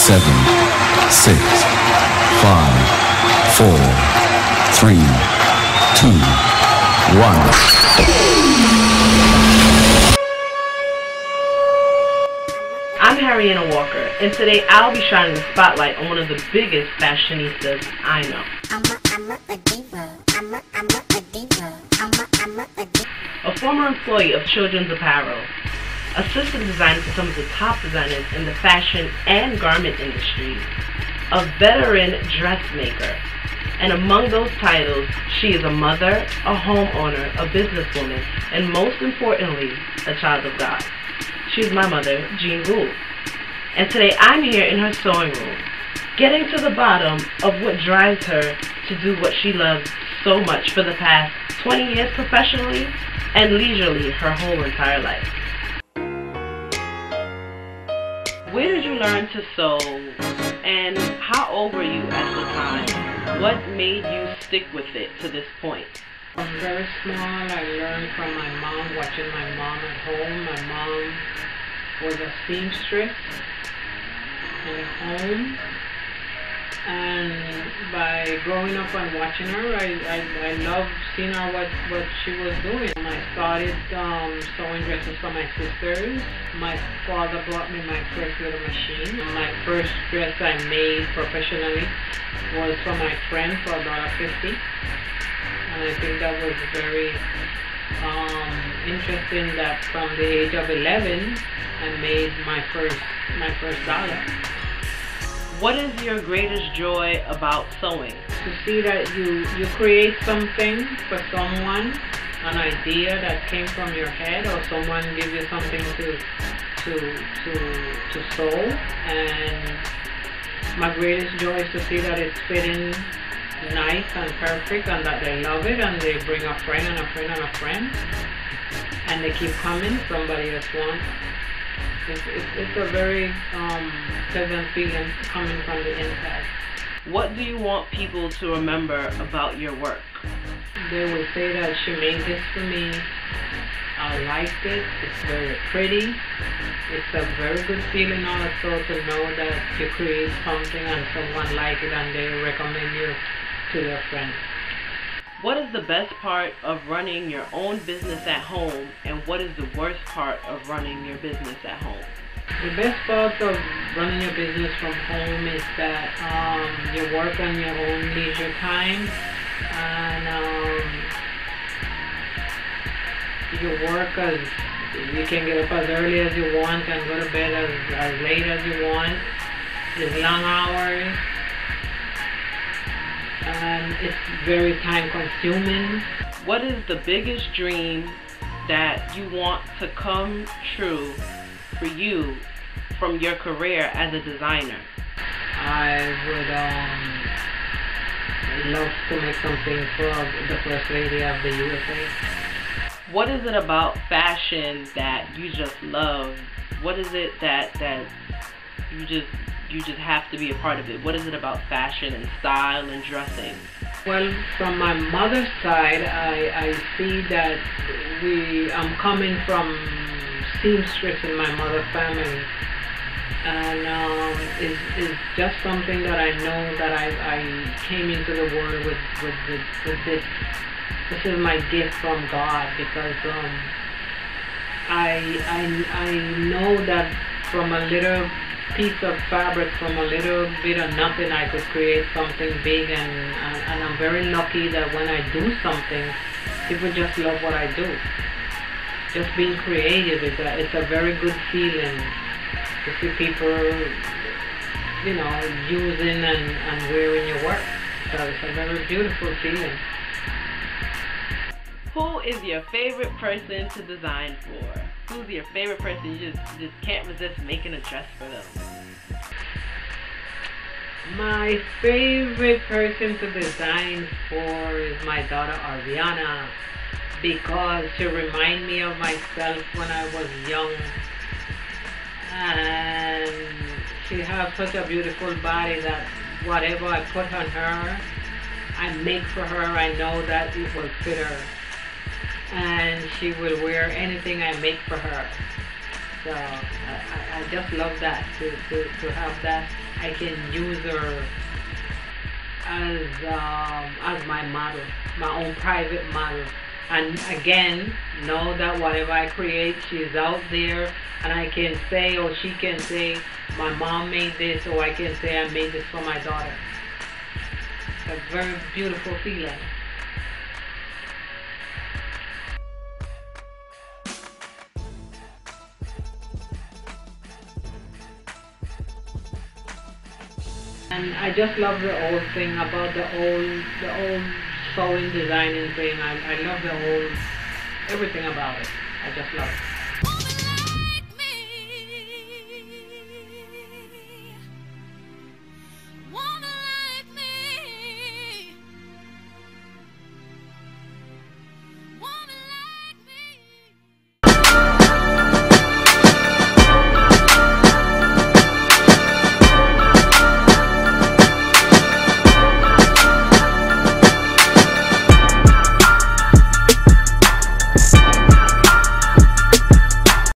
7, 6, 5, 4, 3, 2, 1. I'm Harrietta Walker, and today I'll be shining the spotlight on one of the biggest fashionistas I know. A former employee of children's apparel, assistant designer for some of the top designers in the fashion and garment industries, a veteran dressmaker, and among those titles, she is a mother, a homeowner, a businesswoman, and most importantly, a child of God. She's my mother, Jean Gould. And today I'm here in her sewing room, getting to the bottom of what drives her to do what she loves so much for the past 20 years professionally and leisurely her whole entire life. Where did you learn to sew, and how old were you at the time? What made you stick with it to this point? I was very small. I learned from my mom, watching my mom at home. My mom was a seamstress in the home, and by growing up and watching her, I loved seeing her what she was doing. I started sewing dresses for my sisters. My father bought me my first little machine. My first dress I made professionally was for my friend for $1.50. And I think that was very interesting that from the age of 11, I made my first dollar. What is your greatest joy about sewing? To see that you create something for someone, an idea that came from your head, or someone give you something to sew, and my greatest joy is to see that it's fitting nice and perfect, and that they love it, and they bring a friend and a friend and a friend, and they keep coming. Somebody else wants. It's a very pleasant feeling coming from the inside. What do you want people to remember about your work? They will say that she made this for me. I liked it. It's very pretty. It's a very good feeling also to know that you create something and someone like it and they recommend you to their friends. What is the best part of running your own business at home, and what is the worst part of running your business at home? The best part of running your business from home is that you work on your own leisure time, and you work as you can get up as early as you want and go to bed as late as you want. There's long hours, and it's very time consuming. What is the biggest dream that you want to come true for you from your career as a designer? I would love to make something for the First Lady of the USA. What is it about fashion that you just love? What is it that you just have to be a part of it? What is it about fashion and style and dressing? Well, from my mother's side, I see that I'm coming from seamstress in my mother's family, and it's just something that I know that I came into the world with this. This is my gift from God, because I know that from a little piece of fabric, from a little bit of nothing, I could create something big, and I'm very lucky that when I do something, people just love what I do. Just being creative, it's a very good feeling to see people, using and wearing your work. So it's a very beautiful feeling. Who is your favorite person to design for? Who's your favorite person you just can't resist making a dress for them? My favorite person to design for is my daughter Ariana, because she reminds me of myself when I was young, and she has such a beautiful body that whatever I put on her, I make for her. I know that it will fit her, and she will wear anything I make for her. So I just love that, to have that I can use her as my model, my own private model. And again, know that whatever I create, she's out there, and I can say, or she can say, my mom made this, or I can say I made this for my daughter. It's a very beautiful feeling. And I just love the old thing about the old sewing designing thing. I love the whole, everything about it. I just love it.